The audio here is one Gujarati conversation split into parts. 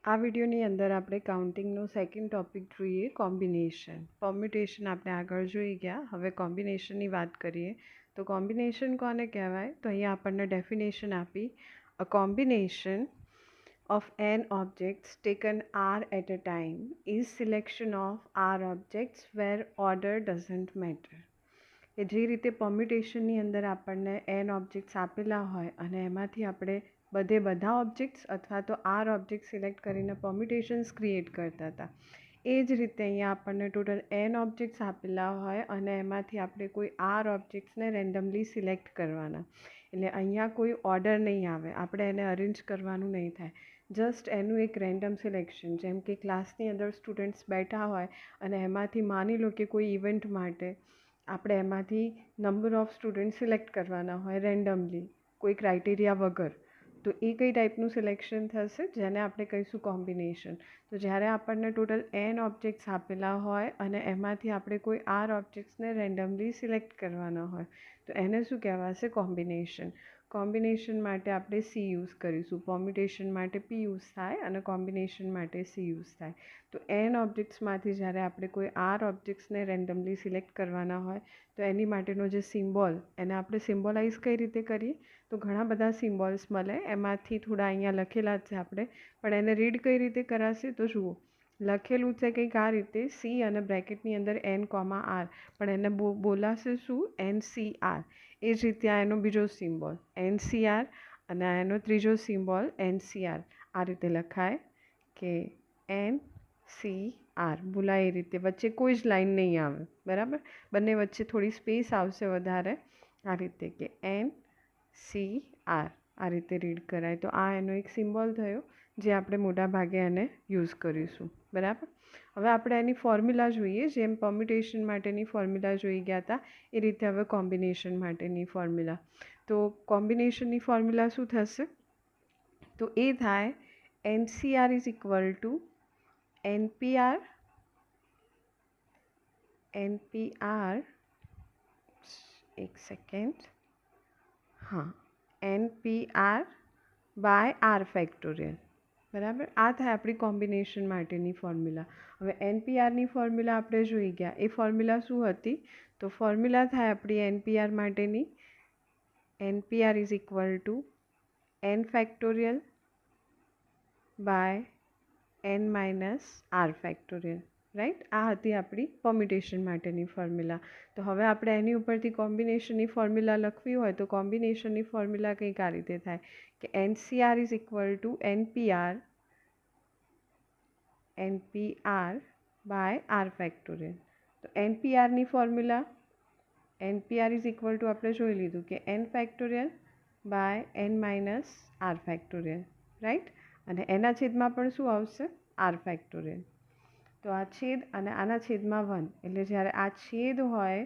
આ વિડીયોની અંદર આપણે કાઉન્ટિંગનો સેકન્ડ ટોપિક જોઈએ, કોમ્બિનેશન. પરમ્યુટેશન આપણે આગળ જોઈ ગયા. હવે કોમ્બિનેશનની વાત કરીએ તો કોમ્બિનેશન કોને કહેવાય? તો અહીંયા આપણને ડેફિનેશન આપી, અ combination of n objects taken r at a time is selection of r objects where order doesn't matter. કે જે રીતે પરમ્યુટેશનની અંદર આપણને n ઓબ્જેક્ટ્સ આપેલા હોય અને એમાંથી આપણે બધા ઓબ્જેક્ટ્સ અથવા તો આર ઓબ્જેક્ટ સિલેક્ટ કરીને પરમ્યુટેશન્સ ક્રિએટ કરતા હતા, એ જ રીતે અહીંયા આપણને ટોટલ n ઓબ્જેક્ટ્સ આપેલા હોય અને એમાંથી આપણે કોઈ આર ઓબ્જેક્ટ્સને રેન્ડમલી સિલેક્ટ કરવાના. એટલે અહીંયા કોઈ ઓર્ડર નહીં આવે, આપણે એને અરેન્જ કરવાનું નહીં થાય, જસ્ટ એનું એક રેન્ડમ સિલેક્શન. જેમ કે ક્લાસની અંદર સ્ટુડન્ટ્સ બેઠા હોય અને એમાંથી માની લો કે કોઈ ઇવેન્ટ માટે આપણે એમાંથી નંબર ઓફ સ્ટુડન્ટ સિલેક્ટ કરવાના હોય રેન્ડમલી, કોઈ ક્રાઇટેરિયા વગર, તો એ કઈ ટાઈપનું સિલેક્શન થશે? જેને આપણે કહીશું કોમ્બિનેશન. તો જ્યારે આપણને ટોટલ n ઓબ્જેક્ટ્સ આપેલા હોય અને એમાંથી આપણે કોઈ આર ઓબ્જેક્ટ્સને રેન્ડમલી સિલેક્ટ કરવાના હોય તો એને શું કહેવાશે? કોમ્બિનેશન. કોમ્બિનેશન માટે આપણે સી યુઝ કરીશું, પરમ્યુટેશન માટે પી યુઝ થાય અને કોમ્બિનેશન માટે સી યુઝ થાય. તો n ઓબ્જેક્ટ્સમાંથી જ્યારે આપણે કોઈ આર ઓબ્જેક્ટ્સને રેન્ડમલી સિલેક્ટ કરવાના હોય તો એની માટેનો જે સિમ્બોલ, એને આપણે સિમ્બોલાઇઝ કઈ રીતે કરીએ? તો ઘણા બધા સિમ્બોલ્સ મળે, એમાંથી થોડા અહીંયા લખેલા જ છે આપણે, પણ એને રીડ કઈ રીતે કરાશે? તો જુઓ, લખેલું છે કંઈક આ રીતે, સી અને બ્રેકેટની અંદર n, આર, પણ એને બોલાશે શું? NCR. એ જ રીતે આ એનો બીજો સિમ્બોલ NCR અને આ એનો ત્રીજો સિમ્બોલ NCR. આ રીતે લખાય કે NCR, બોલાય એ રીતે, વચ્ચે કોઈ જ લાઈન નહીં આવે, બરાબર? બંને વચ્ચે થોડી સ્પેસ આવશે વધારે, આ રીતે કે NCR. આ રીતે રીડ કરાય. તો આ એનો એક સિમ્બોલ થયો જે આપણે મોટા ભાગે એને યુઝ કરીશું, બરાબર? હવે આપણે એની ફોર્મ્યુલા જોઈએ. જેમ પરમ્યુટેશન માટેની ફોર્મ્યુલા જોઈ ગયા હતા એ રીતે હવે કોમ્બિનેશન માટેની ફોર્મ્યુલા. તો કોમ્બિનેશનની ફોર્મ્યુલા શું થશે? તો એ થાય NCR is equal to NPR એક સેકન્ડ, હા, NPR બાય આર ફેક્ટોરિયલ, બરાબર? આ થાય આપણી કોમ્બિનેશન માટેની ફોર્મ્યુલા. હવે NPRની ફોર્મ્યુલા આપણે જોઈ ગયા. એ ફોર્મ્યુલા શું હતી? તો ફોર્મ્યુલા થાય આપણી NPR માટેની, NPR is equal to n factorial by n minus R factorial, right? આ હતી આપણી પરમ્યુટેશન માટેની ફોર્મ્યુલા. તો હવે આપણે એની ઉપરથી કોમ્બિનેશનની ફોર્મ્યુલા લખવી હોય તો કોમ્બિનેશનની ફોર્મ્યુલા કંઈક આ રીતે થાય કે NCR is equal to NPR by R factorial. તો NPRની formula, NPR is equal to આપણે જોઈ લીધું કે n factorial by n minus R factorial, right? અને એના છેદમાં પણ શું આવશે? R factorial. તો આ છેદ અને આના છેદમાં 1, એટલે જ્યારે આ છેદ હોય,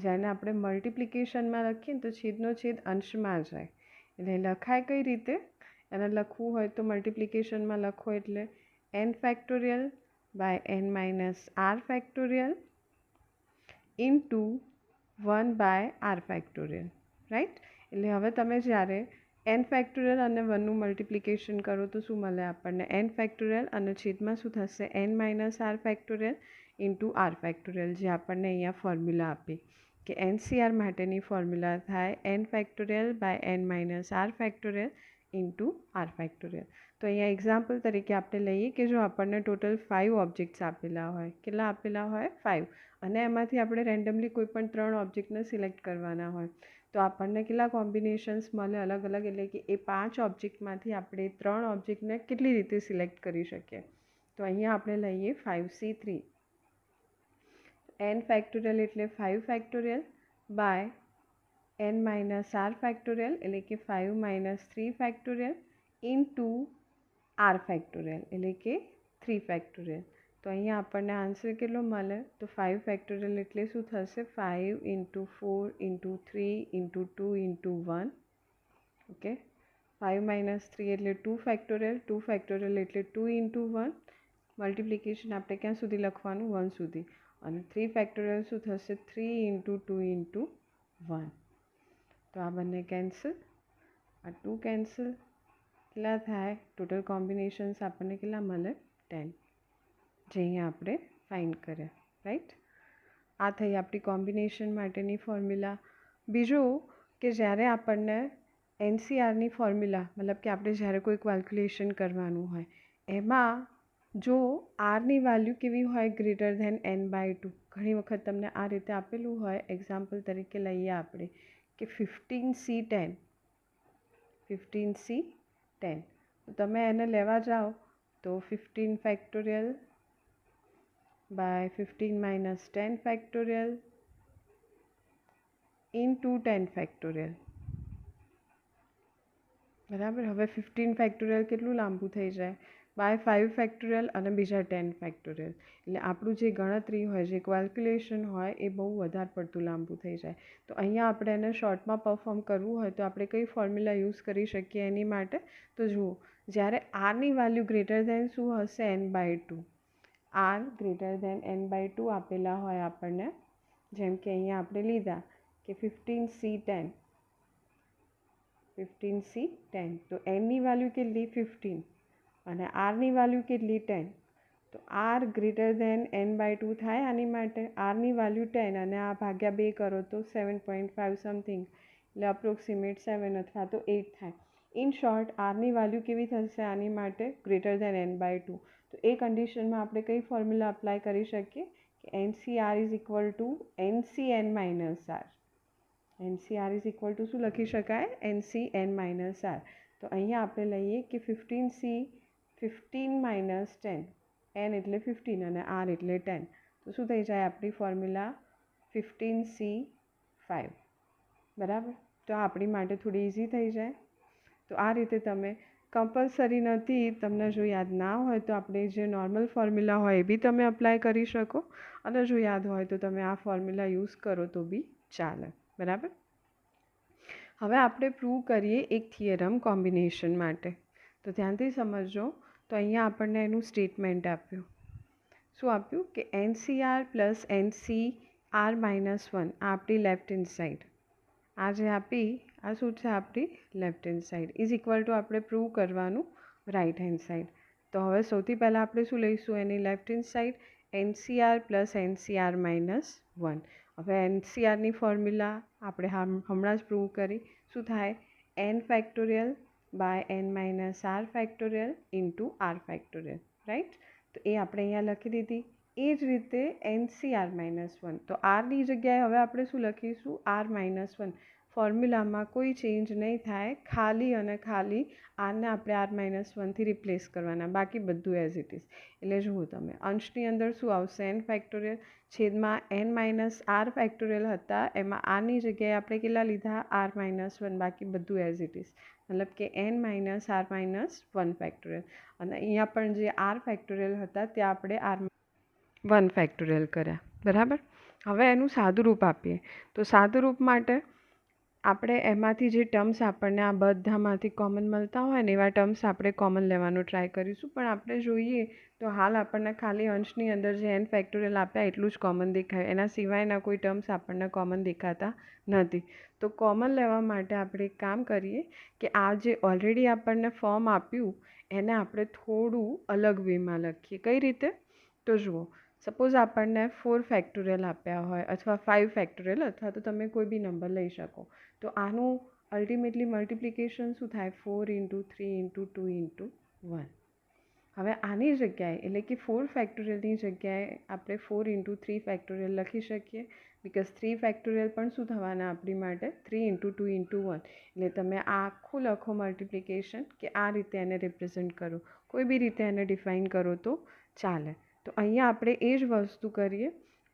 જેને આપણે મલ્ટિપ્લિકેશનમાં લખીએ ને તો છેદનો છેદ અંશમાં જાય. એટલે લખાય કઈ રીતે? એને લખવું હોય તો મલ્ટિપ્લિકેશનમાં લખો એટલે n factorial by n minus R factorial into 1 by R factorial, right? એટલે હવે તમે જ્યારે n ફેક્ટોરિયલ અને 1નું મલ્ટિપ્લિકેશન કરો તો શું મળે આપણને? n ફેક્ટોરિયલ અને છેદમાં શું થશે? n minus R factorial into r factorial, જે આપણને અહીંયા ફોર્મ્યુલા આપી કે NCR માટેની ફોર્મ્યુલા થાય n factorial by n minus R factorial into r factorial. તો અહીંયા એક્ઝામ્પલ તરીકે આપણે લઈએ કે જો આપણને ટોટલ 5 ઓબ્જેક્ટ્સ આપેલા હોય, કેટલા આપેલા હોય? 5, અને એમાંથી આપણે રેન્ડમલી કોઈ પણ 3 ઓબ્જેક્ટને સિલેક્ટ કરવાના હોય તો આપણને કેટલા કોમ્બિનેશન્સ મળે અલગ અલગ? એટલે કે એ 5 ઓબ્જેક્ટમાંથી આપણે 3 ઓબ્જેક્ટને કેટલી રીતે સિલેક્ટ કરી શકીએ? તો અહીંયા આપણે લઈએ 5C3, n ફેક્ટોરિયલ એટલે 5 factorial by n minus R factorial, એટલે કે 5 minus 3 factorial into r factorial, એટલે કે 3 ફેક્ટોરિયલ. તો અહીંયા આપણને આન્સર કેટલો મળે? તો 5 ફેક્ટોરિયલ એટલે શું થશે? 5 into 4 into 3 into 2 into 1, okay? 5 minus 3 એટલે 2 ફેક્ટોરિયલ, 2 ફેક્ટોરિયલ એટલે 2 ઇન્ટુ 1, મલ્ટિપ્લિકેશન આપણે ક્યાં સુધી લખવાનું? 1 સુધી. અને 3 ફેક્ટોરિયલ શું થશે? 3 ઇન્ટુ 2 ઇન્ટુ 1. તો આ બંને કેન્સલ, આ 2 કેન્સલ, કેટલા થાય? ટોટલ કોમ્બિનેશન્સ આપણને કેટલા મળે? 10, જે અહીંયા આપણે ફાઇન્ડ કર્યા, રાઈટ? આ થઈ આપણી કોમ્બિનેશન માટેની ફોર્મ્યુલા. બીજું કે જ્યારે આપણને એનસીઆરની ફોર્મ્યુલા, મતલબ કે આપણે જ્યારે કોઈ કેલ્ક્યુલેશન કરવાનું હોય એમાં જો આરની વેલ્યુ કેવી હોય? Greater than n/2. ઘણી વખત તમને આ રીતે આપેલું હોય. એક્ઝામ્પલ તરીકે લઈએ આપણે કે 15C10, 15C10. તો તમે એને લેવા જાઓ તો 15 factorial by 15 - 10 factorial into 10 factorial, બરાબર. હવે 15 ફેક્ટોરિયલ કેટલું લાંબુ થઈ જાય? બાય 5 ફેક્ટોરિયલ અને બીજા 10 ફેક્ટોરિયલ. એટલે આપણું જે ગણતરી હોય, જે કેલ્ક્યુલેશન હોય એ બહુ વધારે પડતું લાંબુ થઈ જાય. તો અહીંયા આપણે એને શોર્ટમાં પરફોર્મ કરવું હોય તો આપણે કઈ ફોર્મ્યુલા યુઝ કરી શકીએ એની માટે? તો જુઓ, જ્યારે આરની વેલ્યુ ગ્રેટર ધેન શું હશે? n/2. R greater than n/2 આપેલા હોય આપણને, જેમ કે અહીંયા આપણે લીધા કે 15C10, 15C10. તો nની વેલ્યુ કેટલી? 15 અને આરની વેલ્યુ કેટલી? 10. તો આર ગ્રેટર ધેન n/2 થાય આની માટે. આરની વેલ્યુ 10 અને આ ભાગ્યા 2 કરો તો 7.5 સમથિંગ, એટલે અપ્રોક્સિમેટ 7 અથવા તો 8 થાય. ઇન શોર્ટ, આરની વેલ્યુ કેવી થશે આની માટે? Greater than n/2. તો એ કન્ડિશનમાં આપણે કઈ ફોર્મ્યુલા અપ્લાય કરી શકીએ કે NCR is equal two NCn - R. NCR is equal two શું લખી શકાય? NCn - R. તો અહીંયા આપણે લઈએ કે 15C 15 - 10, n એટલે 15 અને R એટલે 10. તો શું થઈ જાય આપણી ફોર્મ્યુલા? 15C5, બરાબર. તો આ આપણી માટે થોડી ઇઝી થઈ જાય. તો આ રીતે તમે, કમ્પલસરી નથી, તમને જો યાદ ના હોય તો આપણે જે નોર્મલ ફોર્મ્યુલા હોય એ બી તમે અપ્લાય કરી શકો, અને જો યાદ હોય તો તમે આ ફોર્મ્યુલા યુઝ કરો તો બી ચાલે, બરાબર. હવે આપણે પ્રૂવ કરીએ એક થિયરમ કોમ્બિનેશન માટે. તો ધ્યાનથી સમજજો. તો અહીંયા આપણને એનું સ્ટેટમેન્ટ આપ્યું. શું આપ્યું? કે NCR પ્લસ NCR -1 આ આપણી લેફ્ટ હેન્ડ સાઈડ, આ જે આપી આ શું છે? આપણી left hand side is equal to આપણે પ્રૂવ કરવાનું રાઈટ હેન્ડ સાઈડ. તો હવે સૌથી પહેલાં આપણે શું લઈશું? એની left hand side NCR plus NCR -1. હવે NCRની ફોર્મ્યુલા આપણે હમણાં જ પ્રૂવ કરી. શું થાય? n factorial by n - R factorial into R factorial, right? તો એ આપણે અહીંયા લખી દીધી. એ જ રીતે NCR -1. તો આરની જગ્યાએ હવે આપણે શું લખીશું? R -1. ફોર્મ્યુલામાં કોઈ ચેન્જ નહીં થાય, ખાલી અને ખાલી આરને આપણે R -1થી રિપ્લેસ કરવાના, બાકી બધું એઝ ઇટ ઇઝ. એટલે જુઓ તમે, અંશની અંદર શું આવશે? n ફેક્ટોરિયલ, છેદમાં n - R ફેક્ટોરિયલ હતા એમાં આરની જગ્યાએ આપણે કેટલા લીધા? R -1, બાકી બધું એઝ ઇટ ઇઝ. મતલબ કે n - R -1 ફેક્ટોરિયલ. અને અહીંયા પણ જે R ફેક્ટોરિયલ હતા ત્યાં આપણે R1 ફેક્ટોરિયલ કર્યા, બરાબર. હવે એનું સાદું રૂપ આપીએ. તો સાદું રૂપ માટે આપણે એમાંથી જે ટર્મ્સ આપણને આ બધામાંથી કોમન મળતા હોય ને એવા ટર્મ્સ આપણે કોમન લેવાનો ટ્રાય કરીશું. પણ આપણે જોઈએ તો હાલ આપણને ખાલી અંશની અંદર જે n ફેક્ટોરિયલ આપ્યા એટલું જ કોમન દેખાય, એના સિવાયના કોઈ ટર્મ્સ આપણને કોમન દેખાતા નથી. તો કોમન લેવા માટે આપણે એક કામ કરીએ કે આ જે ઓલરેડી આપણને ફોર્મ આપ્યું એને આપણે થોડું અલગ વેમાં લખીએ. કઈ રીતે? તો જુઓ, સપોઝ આપણને 4 ફેક્ટોરિયલ આપ્યા હોય અથવા 5 ફેક્ટોરિયલ, અથવા તો તમે કોઈ બી નંબર લઈ શકો. તો આનું અલ્ટિમેટલી મલ્ટિપ્લિકેશન શું થાય? 4 × 3 × 2 × 1. હવે આની જગ્યાએ, એટલે કે 4 ફેક્ટોરિયલની જગ્યાએ આપણે 4 × 3 ફેક્ટોરિયલ લખી શકીએ. બિકોઝ 3 ફેક્ટોરિયલ પણ શું થવાના આપણી માટે? 3 × 2 × 1. એટલે તમે આ આખું લખો મલ્ટિપ્લિકેશન, કે આ રીતે એને રિપ્રેઝેન્ટ કરો, કોઈ બી રીતે એને ડિફાઇન કરો તો ચાલે. તો અહીંયા આપણે એ જ વસ્તુ કરીએ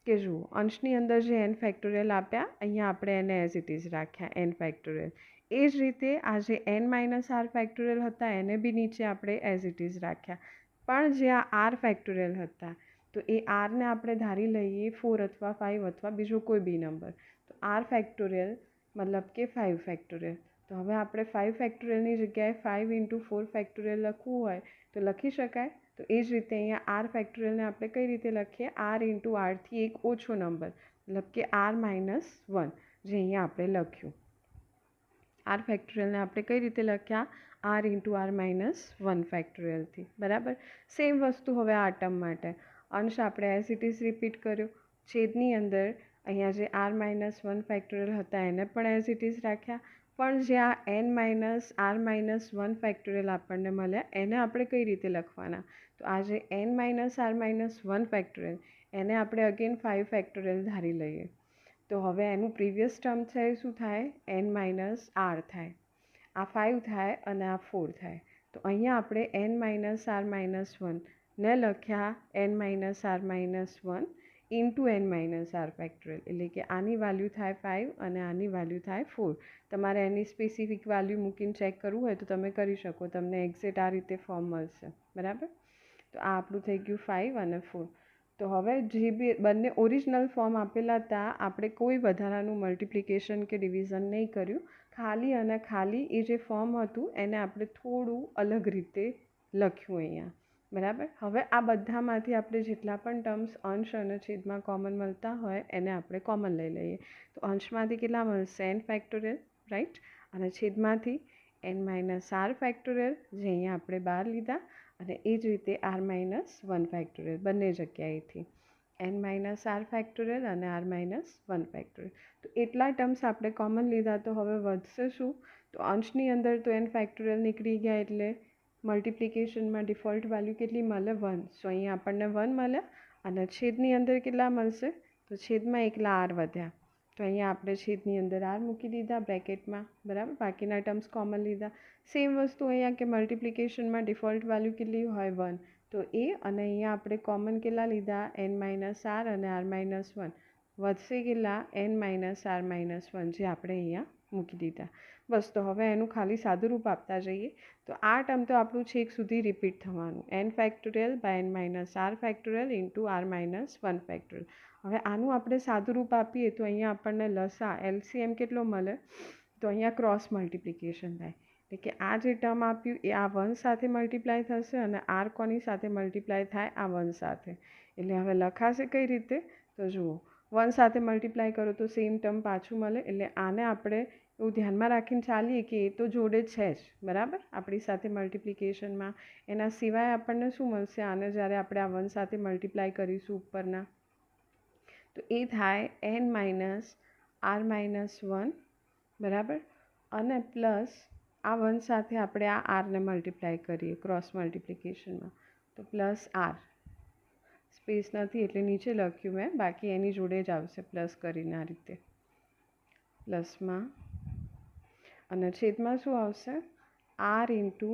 કે જુઓ, અંશની અંદર જે n ફેક્ટોરિયલ આપ્યા અહીંયા આપણે એને એઝ ઇટ ઇઝ રાખ્યા, n ફેક્ટોરિયલ. એ જ રીતે આ જે n - R ફેક્ટોરિયલ હતા એને બી નીચે આપણે એઝ ઇટ ઇઝ રાખ્યા. પણ જે આ R ફેક્ટોરિયલ હતા તો એ Rને આપણે ધારી લઈએ 4 અથવા 5 અથવા બીજો કોઈ બી નંબર. તો R ફેક્ટોરિયલ મતલબ કે 5 ફેક્ટોરિયલ. તો હવે આપણે 5 ફેક્ટોરિયલની જગ્યાએ 5 × 4 ફેક્ટોરિયલ લખવું હોય તો લખી શકાય. તો એ જ રીતે અહીંયા R ફેક્ટોરિયલને આપણે કઈ રીતે લખીએ? R × Rથી એક ઓછો નંબર, મતલબ કે R -1, જે અહીંયા આપણે લખ્યું. R ફેક્ટોરિયલને આપણે કઈ રીતે લખ્યા? આર ઇન્ટુ આર માઇનસ 1 ફેક્ટોરિયલથી. બરાબર. સેમ વસ્તુ હવે આ ટર્મ માટે અંશ આપણે એઝ ઇટ ઇઝ રિપીટ કર્યો. છેદની અંદર અહીંયા જે આર માઇનસ 1 ફેક્ટોરિયલ હતા એને પણ એઝ ઇટ ઇઝ રાખ્યા, પણ જે આ n minus r minus 1 factorial આપણને મળ્યા એને આપણે કઈ રીતે લખવાના? તો આ જે n minus r minus 1 factorial એને આપણે અગેન 5 ફેક્ટોરિયલ ધારી લઈએ. તો હવે એનું પ્રીવિયસ ટર્મ છે એ શું થાય? એન માઇનસ આર થાય, આ 5 થાય અને આ 4 થાય. તો અહીંયા આપણે એન માઇનસ આર માઇનસ 1 ને લખ્યા n minus r minus 1 into n minus R factorial, એટલે કે આની વેલ્યુ થાય 5 અને આની વેલ્યુ થાય 4. તમારે એની સ્પેસિફિક વેલ્યુ મૂકીને ચેક કરવું હોય તો તમે કરી શકો, તમને એક્ઝેક્ટ આ રીતે ફોર્મ મળશે. બરાબર. તો આ આપણું થઈ ગયું 5 અને 4. તો હવે જે બી બંને ઓરિજિનલ ફોર્મ આપેલા હતા આપણે કોઈ વધારાનું મલ્ટિપ્લિકેશન કે ડિવિઝન નહીં કર્યું, ખાલી અને ખાલી એ જે ફોર્મ હતું એને આપણે થોડું અલગ રીતે લખ્યું અહીંયા. બરાબર. હવે આ બધામાંથી આપણે જેટલા પણ ટર્મ્સ અંશ અને છેદમાં કોમન મળતા હોય એને આપણે કોમન લઈ લઈએ. તો અંશમાંથી કેટલા મળશે? N factorial, right. અને છેદમાંથી એન માઇનસ આર ફેક્ટોરિયલ, જે અહીંયા આપણે 12 લીધા, અને એ જ રીતે આર માઇનસ 1 ફેક્ટોરિયલ બંને જગ્યાએથી એન માઇનસ આર ફેક્ટોરિયલ અને આર માઇનસ 1 ફેક્ટોરિયલ. તો એટલા ટર્મ્સ આપણે કોમન લીધા. તો હવે વધશે શું? તો અંશની અંદર તો એન ફેક્ટોરિયલ નીકળી ગયા એટલે મલ્ટિપ્લિકેશનમાં ડિફોલ્ટ વેલ્યુ કેટલી મળે? 1. સો અહીંયા આપણને 1 મળ્યા. અને છેદની અંદર કેટલા મળશે? તો છેદમાં એકલા આર વધ્યા. તો અહીંયા આપણે છેદની અંદર આર મૂકી દીધા બ્રેકેટમાં. બરાબર. બાકીના ટર્મ્સ કોમન લીધા. સેમ વસ્તુ અહીંયા કે મલ્ટિપ્લિકેશનમાં ડિફોલ્ટ વેલ્યુ કેટલી હોય? 1. તો એ અને અહીંયા આપણે કોમન કેટલા લીધા? એન માઇનસ આર અને આર માઇનસ 1. વધશે કેટલા? એન માઇનસ આર માઇનસ 1, જે આપણે અહીંયા મૂકી દીધા. બસ. તો હવે એનું ખાલી સાદું રૂપ આપતા જઈએ. તો આ ટર્મ તો આપણું છેક સુધી રિપીટ થવાનું, n factorial by n minus R factorial into r minus 1 factorial. હવે આનું આપણે સાદું રૂપ આપીએ તો અહીંયા આપણને લસા એલસીએમ કેટલો મળે? તો અહીંયા ક્રોસ મલ્ટિપ્લિકેશન થાય, એટલે કે આ જે ટર્મ આપ્યું એ આ 1 સાથે મલ્ટીપ્લાય થશે અને આર કોની સાથે મલ્ટીપ્લાય થાય? આ 1 સાથે. એટલે હવે લખાશે કઈ રીતે? તો જુઓ, 1 સાથે મલ્ટીપ્લાય કરો તો સેમ ટર્મ પાછું મળે. એટલે આને આપણે એવું ધ્યાનમાં રાખીને ચાલીએ કે એ તો જોડે છે જ. બરાબર. આપણી સાથે મલ્ટિપ્લિકેશનમાં એના સિવાય આપણને શું મળશે? આને જ્યારે આપણે આ 1 સાથે મલ્ટીપ્લાય કરીશું ઉપરના, તો એ થાય એન માઇનસ આર માઇનસ 1. બરાબર. અને પ્લસ આ 1 સાથે આપણે આ આરને મલ્ટીપ્લાય કરીએ ક્રોસ મલ્ટિપ્લિકેશનમાં, તો પ્લસ આર. સ્પેસ નથી એટલે નીચે લખ્યું મેં, બાકી એની જોડે જ આવશે પ્લસ કરીને આ રીતે પ્લસમાં. અને છેદમાં શું આવશે? R into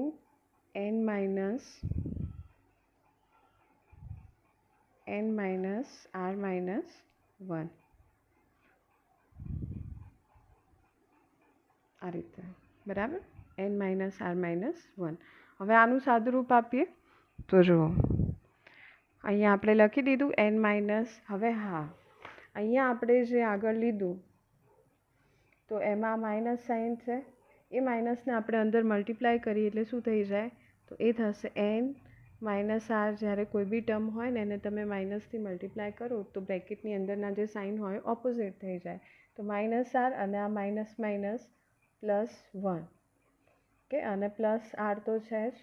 n minus r minus 1, આ રીતે. બરાબર. N minus r minus 1. હવે આનું સાદું રૂપ આપીએ તો જુઓ, અહીંયા આપણે લખી દીધું એન માઇનસ. હવે હા, અહીંયા આપણે જે આગળ લીધું તો એમાં માઇનસ સાઇન છે, એ માઇનસને આપણે અંદર મલ્ટીપ્લાય કરીએ એટલે શું થઈ જાય? તો એ થશે એન માઇનસ આર. જ્યારે કોઈ બી ટર્મ હોય ને એને તમે માઇનસથી મલ્ટીપ્લાય કરો તો બ્રેકેટની અંદરના જે સાઇન હોય ઓપોઝિટ થઈ જાય. તો માઇનસ આર અને આ માઇનસ માઇનસ પ્લસ 1, કે અને પ્લસ આર તો છે જ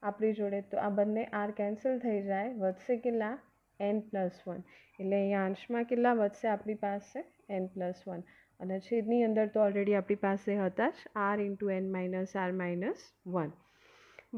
આપણી જોડે, તો આ બંને આર કેન્સલ થઈ જાય. વધશે કેટલા? N plus 1. એટલે અહીંયા અંશમાં કેટલા વધશે આપણી પાસે? N plus 1. અને છેદની અંદર તો ઓલરેડી આપણી પાસે હતા જ, r into n minus r minus 1.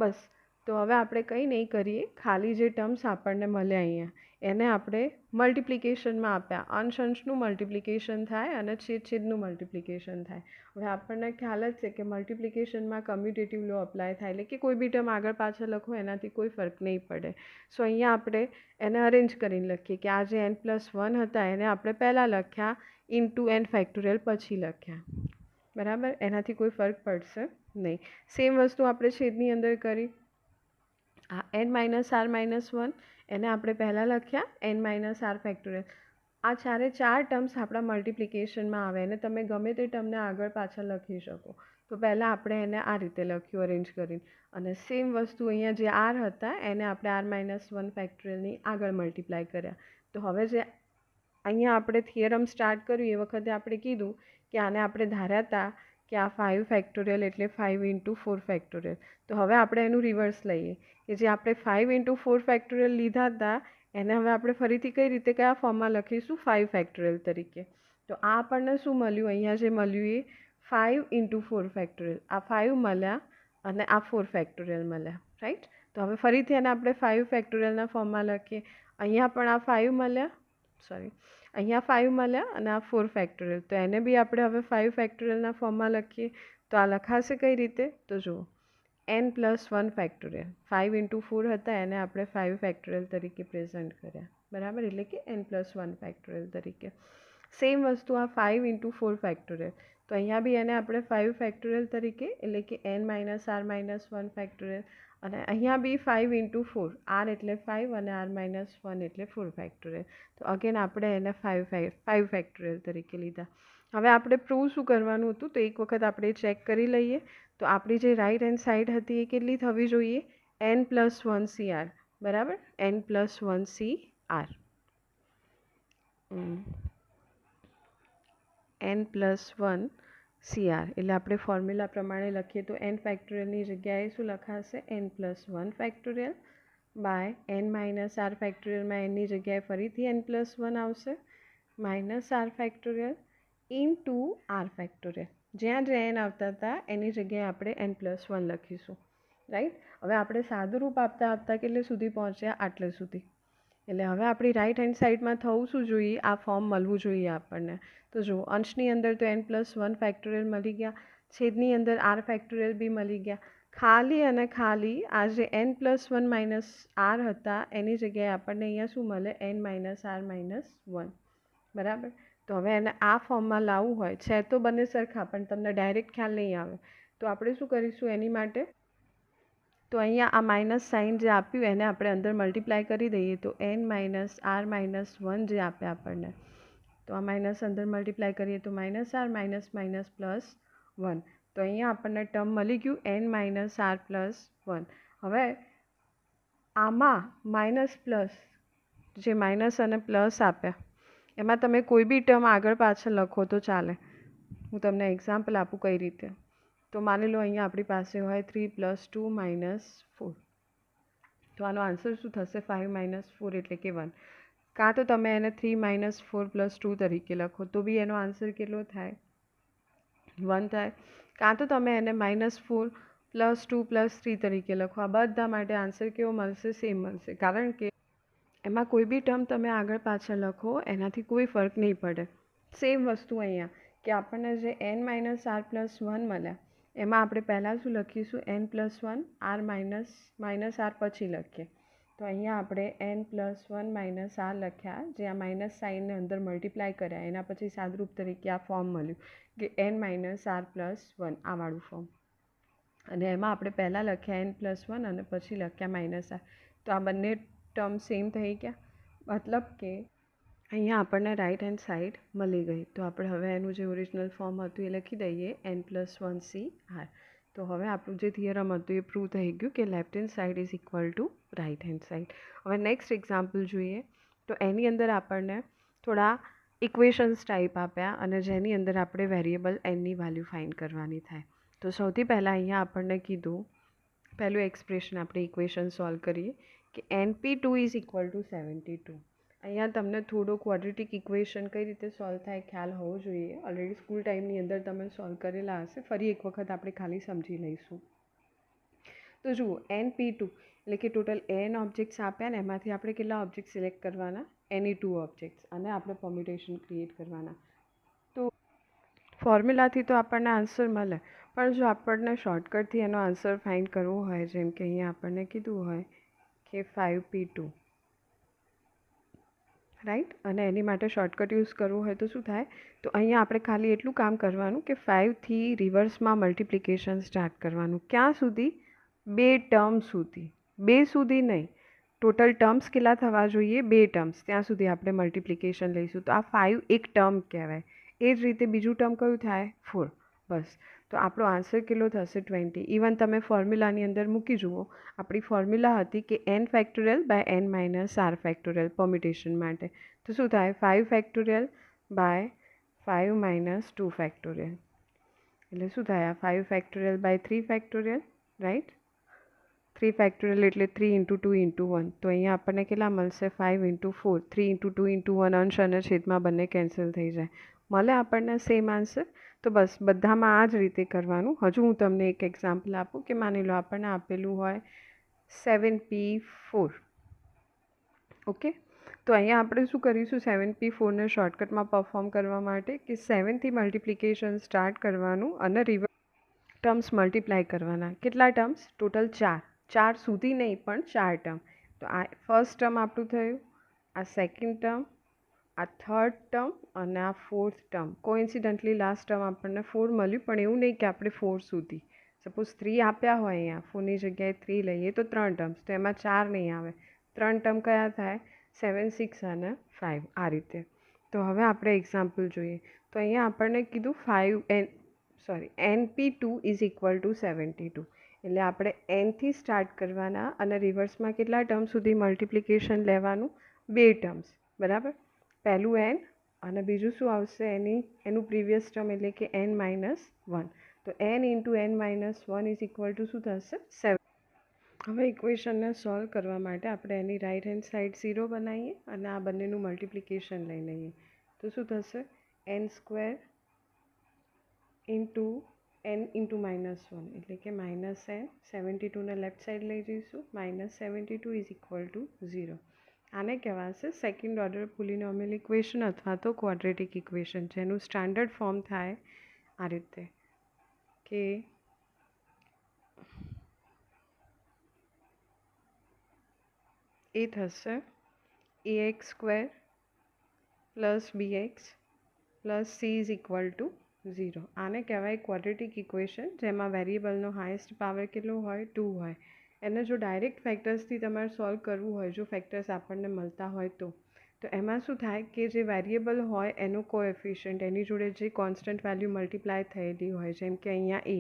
બસ. તો હવે આપણે કંઈ નહીં કરીએ, ખાલી જે ટર્મ્સ આપણને મળે અહીંયા એને આપણે મલ્ટિપ્લિકેશનમાં આપ્યા. અંશ અંશનું મલ્ટિપ્લિકેશન થાય અને છેદ છેદનું મલ્ટિપ્લિકેશન થાય. હવે આપણને ખ્યાલ જ છે કે મલ્ટિપ્લિકેશનમાં કમ્યુટેટિવ લો અપ્લાય થાય, એટલે કે કોઈ બી ટર્મ આગળ પાછળ લખો એનાથી કોઈ ફરક નહીં પડે. સો અહીંયા આપણે એને અરેન્જ કરીને લખીએ કે આ જે એન પ્લસ 1 હતા એને આપણે પહેલાં લખ્યા ઇન્ટુ એન ફેક્ટોરિયલ પછી લખ્યા. બરાબર. એનાથી કોઈ ફરક પડશે નહીં. સેમ વસ્તુ આપણે છેદની અંદર કરી. આ એન માઇનસ આર માઇનસ 1 એને આપણે પહેલાં લખ્યા એન માઇનસ આર ફેક્ટોરિયલ. આ ચારે ચાર ટર્મ્સ આપણા મલ્ટિપ્લિકેશનમાં આવે અને તમે ગમે તે ટર્મને આગળ પાછળ લખી શકો. તો પહેલાં આપણે એને આ રીતે લખ્યું અરેન્જ કરીને, અને સેમ વસ્તુ અહીંયા જે આર હતા એને આપણે આર માઇનસ 1 ફેક્ટોરિયલની આગળ મલ્ટીપ્લાય કર્યા. તો હવે જે અહીંયા આપણે થિયરમ સ્ટાર્ટ કર્યું એ વખતે આપણે કીધું કે આને આપણે ધાર્યા હતા કે આ 5 ફેક્ટોરિયલ એટલે 5 ઇન્ટુ 4 ફેક્ટોરિયલ. તો હવે આપણે એનું રિવર્સ લઈએ કે જે આપણે 5 ઇન્ટુ 4 ફેક્ટોરિયલ લીધા હતા એને હવે આપણે ફરીથી કઈ રીતે કયા ફોર્મમાં લખીશું 5 ફેક્ટોરિયલ તરીકે. તો આ આપણને શું મળ્યું, અહીંયા જે મળ્યું એ 5 ઇન્ટુ 4 ફેક્ટોરિયલ. આ 5 મળ્યા અને આ 4 ફેક્ટોરિયલ મળ્યા, રાઈટ. તો હવે ફરીથી એને આપણે 5 ફેક્ટોરિયલના ફોર્મમાં લખીએ. અહીંયા પણ આ 5 મળ્યા, સોરી, અહીંયા 5 મળ્યા અને આ 4 ફેક્ટોરિયલ. તો એને બી આપણે હવે 5 ફેક્ટોરિયલના ફોર્મમાં લખીએ. તો આ લખાશે કઈ રીતે, તો જુઓ n+1 ફેક્ટોરિયલ. 5 ઇન્ટુ 4 હતા એને આપણે 5 ફેક્ટોરિયલ તરીકે પ્રેઝન્ટ કર્યા, બરાબર, એટલે કે n+1 ફેક્ટોરિયલ તરીકે. સેમ વસ્તુ આ 5 ઇન્ટુ 4 ફેક્ટોરિયલ. તો અહીંયા બી એને આપણે 5 ફેક્ટોરિયલ તરીકે એટલે કે n-r-1 ફેક્ટોરિયલ. અને અહીંયા બી 5 ઇન્ટુ 4, r એટલે 5 અને r-1 એટલે 4 ફેક્ટોરિયલ. તો અગેન આપણે એને 5 ફેક્ટોરિયલ તરીકે લીધા. હવે આપણે પ્રૂવ શું કરવાનું હતું, તો એક વખત આપણે ચેક કરી લઈએ. તો આપણી જે રાઈટ હેન્ડ સાઈડ હતી એ કેટલી થવી જોઈએ, n+1 CR, બરાબર, n+1 CR. n+1 CR એટલે આપણે ફોર્મ્યુલા પ્રમાણે લખીએ તો n ફેક્ટોરિયલની જગ્યાએ શું લખાશે, n+1 ફેક્ટોરિયલ બાય n-r ફેક્ટોરિયલમાં nની જગ્યાએ ફરીથી n+1 આવશે -r factorial into r factorial. જ્યાં જે n આવતા હતા એની જગ્યાએ આપણે n+1 લખીશું, રાઈટ. હવે આપણે સાદું રૂપ આપતા આપતા કેટલે સુધી પહોંચ્યા, આટલે સુધી. એટલે હવે આપણી રાઈટ હેન્ડ સાઈડમાં થવું શું જોઈએ, આ ફોર્મ મળવું જોઈએ આપણને. તો જુઓ, અંશની અંદર તો n+1 ફેક્ટોરિયલ મળી ગયા, છેદની અંદર r ફેક્ટોરિયલ બી મળી ગયા. ખાલી અને ખાલી આ જે n+1 - r હતા એની જગ્યાએ આપણને અહીંયા શું મળે, n-r-1, બરાબર. તો હવે એને આ ફોર્મમાં લાવવું હોય છે તો બંને સરખા, પણ તમને ડાયરેક્ટ ખ્યાલ નહીં આવે. તો આપણે શું કરીશું એની માટે, તો અહીંયા આ માઇનસ સાઇન જે આપ્યું એને આપણે અંદર મલ્ટીપ્લાય કરી દઈએ. તો n-r-1 જે આપ્યા આપણને, તો આ માઇનસ અંદર મલ્ટીપ્લાય કરીએ તો -r +1. તો અહીંયા આપણને ટર્મ મળી ગયું n-r+1. હવે આમાં માઇનસ પ્લસ, જે માઇનસ અને પ્લસ આપ્યા એમાં તમે કોઈ બી ટર્મ આગળ પાછળ લખો તો ચાલે. હું તમને એક્ઝામ્પલ આપું કઈ રીતે. તો માની લો અહીંયા આપણી પાસે હોય 3 + 2 - 4. તો આનો આન્સર શું થશે, 5 - 4 એટલે કે 1. કાં તો તમે એને 3 - 4 + 2 તરીકે લખો તો બી એનો આન્સર કેટલો થાય, 1 થાય. કાં તો તમે એને -4 + 2 + 3 તરીકે લખો. આ બધા માટે આન્સર કેવો મળશે, સેમ મળશે. કારણ કે એમાં કોઈ બી ટર્મ તમે આગળ પાછળ લખો એનાથી કોઈ ફરક નહીં પડે. સેમ વસ્તુ અહીંયા કે આપણને જે n-r+1 મળ્યા એમાં આપણે પહેલાં શું લખીશું, n+1 r -r પછી લખીએ. તો અહીંયા આપણે n+1 - r લખ્યા, જે આ માઇનસ સાઇનને અંદર મલ્ટીપ્લાય કર્યા એના પછી સાદરૂપ તરીકે આ ફોર્મ મળ્યું કે n-r+1 આ વાળું ફોર્મ. અને એમાં આપણે પહેલાં લખ્યા n+1 અને પછી લખ્યા -r. તો આ બંને ટર્મ સેમ થઈ ગયા, મતલબ કે અહીંયા આપણને રાઈટ હેન્ડ સાઈડ મળી ગઈ. તો આપણે હવે એનું જે ઓરિજિનલ ફોર્મ હતું એ લખી દઈએ, n+1 CR. તો હવે આપણું જે થિયરમ હતું એ પ્રૂવ થઈ ગયું કે left hand side is equal two right hand side. હવે નેક્સ્ટ એક્ઝામ્પલ જોઈએ. તો એની અંદર આપણને થોડા ઇક્વેશન્સ ટાઈપ આપ્યા અને જેની અંદર આપણે વેરિયેબલ nની વેલ્યુ ફાઇન્ડ કરવાની થાય. તો સૌથી પહેલાં અહીંયા આપણને કીધું, પહેલું એક્સપ્રેશન આપણે ઇક્વેશન સોલ્વ કરીએ કે np2 ઇઝ ઇક્વલ ટુ 72. અહીંયા તમને થોડો ક્વોડ્રેટિક ઇક્વેશન કઈ રીતે સોલ્વ થાય ખ્યાલ હોવો જોઈએ. ઓલરેડી સ્કૂલ ટાઈમની અંદર તમે સોલ્વ કરેલા હશે, ફરી એક વખત આપણે ખાલી સમજી લઈશું. તો જુઓ, np2 એટલે કે ટોટલ n ઓબ્જેક્ટ્સ આપ્યા ને એમાંથી આપણે કેટલા ઓબ્જેક્ટ સિલેક્ટ કરવાના, any 2 ઓબ્જેક્ટ્સ, અને આપણે પરમ્યુટેશન ક્રિએટ કરવાના. તો ફોર્મ્યુલાથી તો આપણને આન્સર મળે, પણ જો આપણને શોર્ટકટથી એનો આન્સર ફાઇન્ડ કરવો હોય, જેમ કે અહીંયા આપણને કીધું હોય કે 5p2, રાઈટ, અને એની માટે શોર્ટકટ યુઝ કરવું હોય તો શું થાય, તો અહીંયા આપણે ખાલી એટલું કામ કરવાનું કે 5થી રિવર્સમાં મલ્ટિપ્લિકેશન સ્ટાર્ટ કરવાનું. ક્યાં સુધી, 2 ટર્મ સુધી. 2 સુધી નહીં, ટોટલ ટર્મ્સ કેટલા થવા જોઈએ, 2 ટર્મ્સ, ત્યાં સુધી આપણે મલ્ટિપ્લિકેશન લઈશું. તો આ 5 એક ટર્મ કહેવાય. એ જ રીતે બીજું ટર્મ કયું થાય, 4. બસ, તો આપણો આન્સર કેટલો થશે, 20. ઇવન તમે ફોર્મ્યુલાની અંદર મૂકી જુઓ, આપણી ફોર્મ્યુલા હતી કે n factorial by n-r factorial permutation માટે. તો શું થાય, 5 ફેક્ટોરિયલ બાય 5 - 2 ફેક્ટોરિયલ. એટલે શું થાય આ 5 factorial by 3 factorial, right. 3 factorial એટલે 3 × 2 × 1, તો અહીંયા આપણને કેટલા મળશે 5 × 4, 3 × 2 × 1, અંશ અને છેદમાં બંને કેન્સલ થઈ જાય, મળે આપણને સેમ આન્સર. તો બસ બધામાં આ જ રીતે કરવાનું. હજુ હું તમને એક એક્ઝામ્પલ આપું કે માની લો આપણને આપેલું હોય 7p4. ઓકે, તો અહીંયા આપણે શું કરીશું 7p4ને શોર્ટકટમાં પરફોર્મ કરવા માટે કે 7થી મલ્ટિપ્લિકેશન સ્ટાર્ટ કરવાનું અને રિવર્સ ટર્મ્સ મલ્ટીપ્લાય કરવાના. કેટલા ટર્મ્સ? ટોટલ 4. 4 સુધી નહીં પણ 4 ટર્મ. તો આ ફર્સ્ટ ટર્મ આપણું થયું, આ સેકન્ડ ટર્મ, આ થર્ડ ટર્મ અને આ ફોર્થ ટર્મ. કોઇન્સિડન્ટલી લાસ્ટ ટર્મ આપણને 4 મળ્યું, પણ એવું નહીં કે આપણે 4 સુધી. સપોઝ 3 આપ્યા હોય, અહીંયા 4ની જગ્યાએ 3 લઈએ તો 3 ટર્મ્સ, તો એમાં 4 નહીં આવે. 3 ટર્મ કયા થાય? 7, 6 અને 5, આ રીતે. તો હવે આપણે એક્ઝામ્પલ જોઈએ. તો અહીંયા આપણને કીધું np2 ઇઝ ઇક્વલ ટુ 72. એટલે આપણે nથી સ્ટાર્ટ કરવાના અને રિવર્સમાં કેટલા ટર્મ સુધી મલ્ટિપ્લિકેશન લેવાનું? 2 ટર્મ્સ, બરાબર. પહેલું n અને બીજું શું આવશે એનું પ્રીવિયસ ટર્મ, એટલે કે n-1. તો n × n-1 is equal two શું થશે? 7. હવે ઇક્વેશનને સોલ્વ કરવા માટે આપણે એની રાઇટ હેન્ડ સાઈડ 0 બનાવીએ અને આ બંનેનું મલ્ટિપ્લિકેશન લઈ લઈએ. તો શું થશે? n² ઇન્ટુ n × -1, એટલે કે -n. 72ને લેફ્ટ સાઈડ લઈ જઈશું. -72 ઇઝ ઇક્વલ ટુ 0. આને કહેવાશે સેકન્ડ ઓર્ડર પોલિનોમિયલ ઇક્વેશન અથવા તો ક્વોડ્રેટિક ઇક્વેશન, જેનું સ્ટાન્ડર્ડ ફોર્મ થાય આ રીતે કે એ થશે ax² + bx + c is equal two 0. આને કહેવાય ક્વોડ્રેટિક ઇક્વેશન, જેમાં વેરિયેબલનો હાઈએસ્ટ પાવર કેટલો હોય? 2 હોય. એને જો ડાયરેક્ટ ફેક્ટર્સથી તમારે સોલ્વ કરવું હોય, જો ફેક્ટર્સ આપણને મળતા હોય તો એમાં શું થાય કે જે વેરિયેબલ હોય એનો કોએફિશિયન્ટ, એની જોડે જે કોન્સ્ટન્ટ વેલ્યુ મલ્ટીપ્લાય થયેલી હોય, જેમ કે અહીંયા a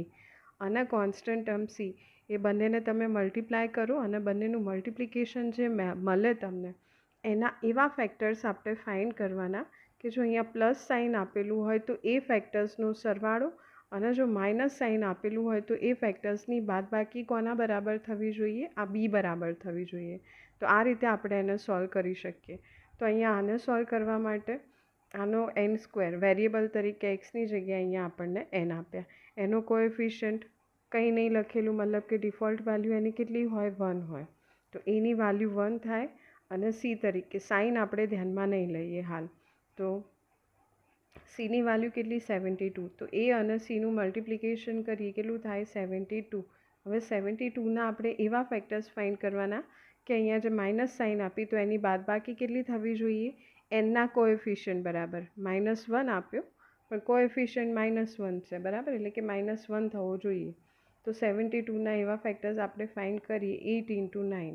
અને કોન્સ્ટન્ટ ટર્મ c, એ બંનેને તમે મલ્ટીપ્લાય કરો અને બંનેનું મલ્ટિપ્લિકેશન જે મળે તમને, એના એવા ફેક્ટર્સ આપણે ફાઇન્ડ કરવાના કે જો અહીંયા પ્લસ સાઇન આપેલું હોય તો એ ફેક્ટર્સનો સરવાળો, અને જો માઇનસ સાઇન આપેલું હોય તો એ ફેક્ટર્સની બાદબાકી કોના બરાબર થવી જોઈએ? આ b બરાબર થવી જોઈએ. તો આ રીતે આપણે એને સોલ્વ કરી શકીએ. તો અહીંયા આને સોલ્વ કરવા માટે આનો n² વેરિયેબલ તરીકે એક્સની જગ્યાએ અહીંયા આપણને n આપ્યા, એનો કોએફિશિયન્ટ કંઈ નહીં લખેલું, મતલબ કે ડિફોલ્ટ વેલ્યુ એની કેટલી હોય? 1 હોય. તો એની વેલ્યુ 1 થાય. અને c તરીકે સાઇન આપણે ધ્યાનમાં નહીં લઈએ હાલ, તો cની વેલ્યુ કેટલી? 72. તો a અને cનું મલ્ટિપ્લિકેશન કરીએ કેટલું થાય? 72. હવે 72ના આપણે એવા ફેક્ટર્સ ફાઇન્ડ કરવાના કે અહીંયા જે માઇનસ સાઇન આપી તો એની બાદબાકી કેટલી થવી જોઈએ? nના કોએફિશિયન્ટ બરાબર. -1 આપ્યો પણ કોએફિશિયન્ટ -1 છે, બરાબર, એટલે કે -1 થવો જોઈએ. તો 72ના એવા ફેક્ટર્સ આપણે ફાઇન્ડ કરીએ 8 × 9,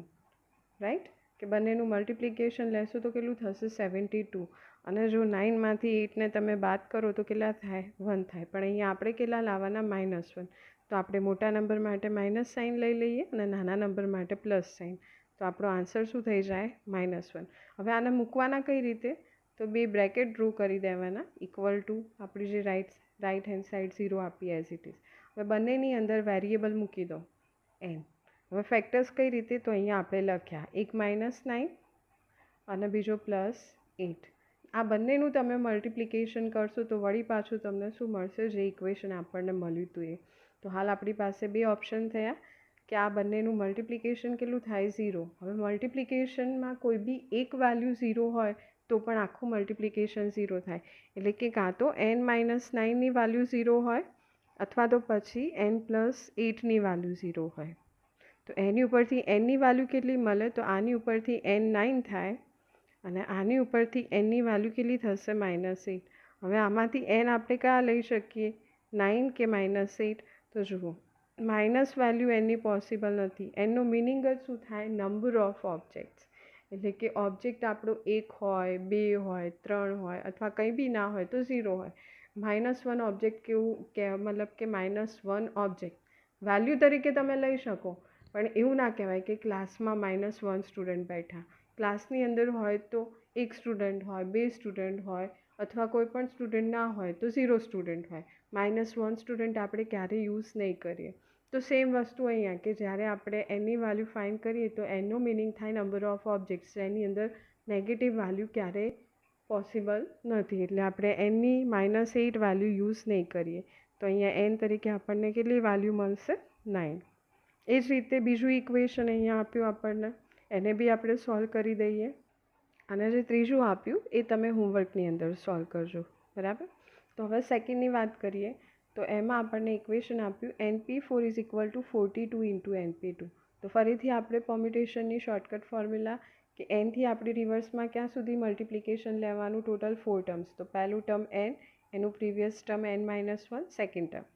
રાઈટ, કે બંનેનું મલ્ટિપ્લિકેશન લેશો તો કેટલું થશે? 72. અને જો 9માંથી 8ને તમે બાદ કરો તો કેટલા થાય? 1 થાય. પણ અહીંયા આપણે કેટલા લાવવાના? -1. તો આપણે મોટા નંબર માટે માઇનસ સાઇન લઈ લઈએ અને નાના નંબર માટે પ્લસ સાઇન. તો આપણો આન્સર શું થઈ જાય? -1. હવે આને મૂકવાના કઈ રીતે? તો 2 બ્રેકેટ ડ્રો કરી દેવાના, ઇક્વલ ટુ આપણી જે રાઇટ હેન્ડ સાઈડ 0 આપી એઝ ઇટ ઇઝ. હવે બંનેની અંદર વેરિયેબલ મૂકી દો n. હવે ફેક્ટર્સ કઈ રીતે? તો અહીંયા આપણે લખ્યા, એક -9 અને બીજો +8. આ બંનેનું તમે મલ્ટિપ્લિકેશન કરશો તો વળી પાછું તમને શું મળશે? જે ઇક્વેશન આપણને મળ્યું હતું એ. તો હાલ આપણી પાસે 2 ઓપ્શન થયા કે આ બંનેનું મલ્ટિપ્લિકેશન કેટલું થાય? 0. હવે મલ્ટિપ્લિકેશનમાં કોઈ બી એક વેલ્યુ 0 હોય તો પણ આખું મલ્ટિપ્લિકેશન 0 થાય. એટલે કે કાં તો n-9ની વેલ્યુ 0 હોય અથવા તો પછી n+8ની વેલ્યુ 0 હોય. તો એની ઉપરથી nની વેલ્યુ કેટલી મળે? તો આની ઉપરથી n9 થાય અને આની ઉપરથી nની વેલ્યુ કેટલી થશે? -8. હવે આમાંથી n આપણે કયા લઈ શકીએ? 9 કે -8? તો જુઓ, માઇનસ વેલ્યુ nની પોસિબલ નથી. એનો મિનિંગ જ શું થાય? Number of objects. એટલે કે ઓબ્જેક્ટ આપણો 1 હોય, 2 હોય, 3 હોય અથવા કંઈ બી ના હોય તો 0 હોય. -1 ઓબ્જેક્ટ કેવું કે મતલબ કે -1 ઓબ્જેક્ટ વેલ્યુ તરીકે તમે લઈ શકો, પણ એવું ના કહેવાય કે ક્લાસમાં -1 સ્ટુડન્ટ બેઠા. ક્લાસની અંદર હોય તો 1 સ્ટુડન્ટ હોય, 2 સ્ટુડન્ટ હોય, અથવા કોઈ પણ સ્ટુડન્ટ ના હોય તો 0 સ્ટુડન્ટ હોય, -1 સ્ટુડન્ટ આપણે ક્યારેય યુઝ નહીં કરીએ. તો સેમ વસ્તુ અહીંયા કે જ્યારે આપણે એની વેલ્યુ ફાઇન્ડ કરીએ તો એનો મિનિંગ થાય નંબર ઓફ ઓબ્જેક્ટ્સ, એની અંદર નેગેટિવ વેલ્યુ ક્યારેય પોસિબલ નથી, એટલે આપણે એનની -8 વેલ્યુ યુઝ નહીં કરીએ. તો અહીંયા એન તરીકે આપણને કેટલી વેલ્યુ મળશે? 9. એ જ રીતે બીજું ઇક્વેશન અહીંયા આપ્યું આપણને, એને બી આપણે સોલ્વ કરી દઈએ. અને જે ત્રીજું આપ્યું એ તમે હોમવર્કની અંદર સોલ્વ કરજો, બરાબર. તો હવે સેકન્ડની વાત કરીએ તો એમાં આપણને ઇક્વેશન આપ્યું NP4 = 42 × NP2. તો ફરીથી આપણે પરમ્યુટેશનની શોર્ટકટ ફોર્મ્યુલા કે એનથી આપણે રિવર્સમાં ક્યાં સુધી મલ્ટિપ્લિકેશન લેવાનું, ટોટલ 4 ટર્મ્સ. તો પહેલું ટર્મ n, એનું previous term n-1, second term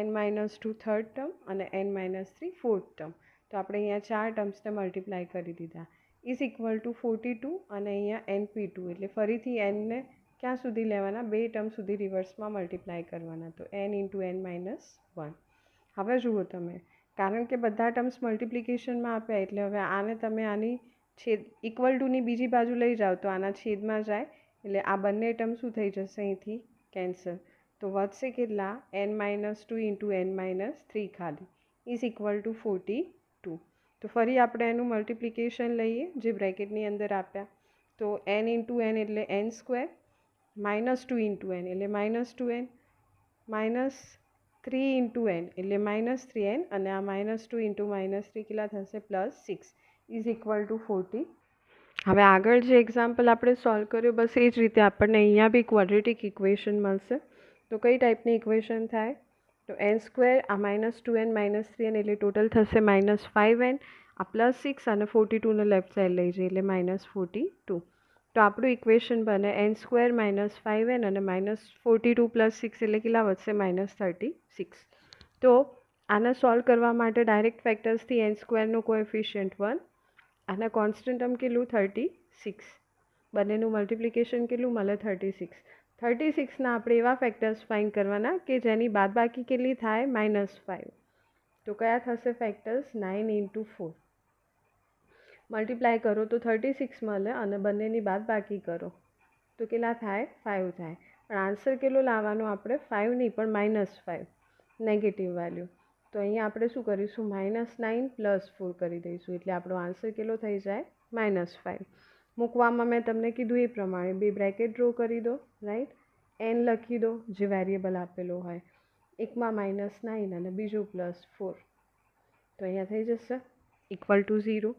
n-2 third term અને n-3 ફોર્થ ટર્મ. તો આપણે અહીંયા 4 ટર્મ્સને મલ્ટીપ્લાય કરી દીધા. = 42 અને અહીંયા NP2, એટલે ફરીથી nને ક્યાં સુધી લેવાના? 2 ટર્મ સુધી રિવર્સમાં મલ્ટીપ્લાય કરવાના. તો n × n-1. હવે જુઓ તમે, કારણ કે બધા ટર્મ્સ મલ્ટિપ્લિકેશનમાં આપ્યા એટલે હવે આને તમે આની ઇક્વલ ટુની બીજી બાજુ લઈ જાઓ તો આના છેદમાં જાય, એટલે આ બંને ટર્મ શું થઈ જશે? અહીંથી કેન્સલ. તો વધશે કેટલા? n-2 × n-3 ખાલી = 42. તો ફરી આપણે એનું મલ્ટિપ્લિકેશન લઈએ જે બ્રેકેટની અંદર આપ્યા. તો n × n એટલે n², -2 × n એટલે -2n, -3 × n એટલે -3n, અને આ -2 × -3 કેટલા થશે? +6 = 40. હવે આગળ જે એક્ઝામ્પલ આપણે સોલ્વ કર્યો બસ એ જ રીતે આપણને અહીંયા બી ક્વોડ્રેટિક ઇક્વેશન મળશે. તો કઈ ટાઈપની ઇક્વેશન થાય? તો n², આ -2n -3n એટલે ટોટલ થશે -5n, આ +6 અને 42ને લેફ્ટ સાઈડ લઈ જઈએ એટલે -42. તો આપણું ઇક્વેશન બને n² - 5n અને -42 + 6 એટલે કેટલા વધશે? -36. તો આને સોલ્વ કરવા માટે ડાયરેક્ટ ફેક્ટર્સથી n²નું કોએફિશિયન્ટ 1 અને કોન્સ્ટન્ટ ટર્મ કેટલું? 36. બંનેનું મલ્ટિપ્લિકેશન કેટલું મળે? 36. 36ના આપણે એવા ફેક્ટર્સ ફાઇન્ડ કરવાના કે જેની બાદબાકી કેટલી થાય? -5. તો કયા થશે ફેક્ટર્સ? 9 × 4. મલ્ટીપ્લાય કરો તો 36 મળે અને બંનેની બાદબાકી કરો તો કેટલા થાય? 5 થાય. પણ આન્સર કેટલો લાવવાનો આપણે? 5 નહીં પણ -5, નેગેટિવ વેલ્યુ. તો અહીંયા આપણે શું કરીશું? -9 + 4 કરી દઈશું, એટલે આપણો આન્સર કેટલો થઈ જાય? -5. મૂકવામાં મેં તમને કીધું એ પ્રમાણે 2 બ્રેકેટ ડ્રો કરી દો, રાઈટ. n લખી દો જે વેરિયેબલ આપેલો હોય, એકમાં -9 અને બીજું +4. તો અહીંયા થઈ જશે = 0,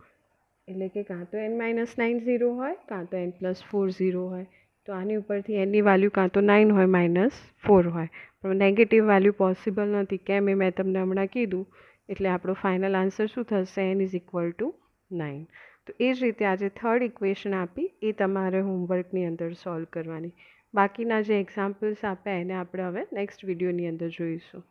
એટલે કે કાં તો n-9 0 હોય કાં તો n+4 0 હોય. તો આની ઉપરથી nની વેલ્યુ કાં તો 9 હોય -4 હોય, પણ નેગેટિવ વેલ્યુ પોસિબલ નથી. કેમ? એ મેં તમને હમણાં કીધું. એટલે આપણો ફાઇનલ આન્સર શું થશે? n = 9. તો એ જ રીતે આજે થર્ડ ઇક્વેશન આપી એ તમારે હોમવર્કની અંદર સોલ્વ કરવાની. બાકીના જે એક્ઝામ્પલ્સ આપ્યા એને આપણે હવે નેક્સ્ટ વિડીયોની અંદર જોઈશું.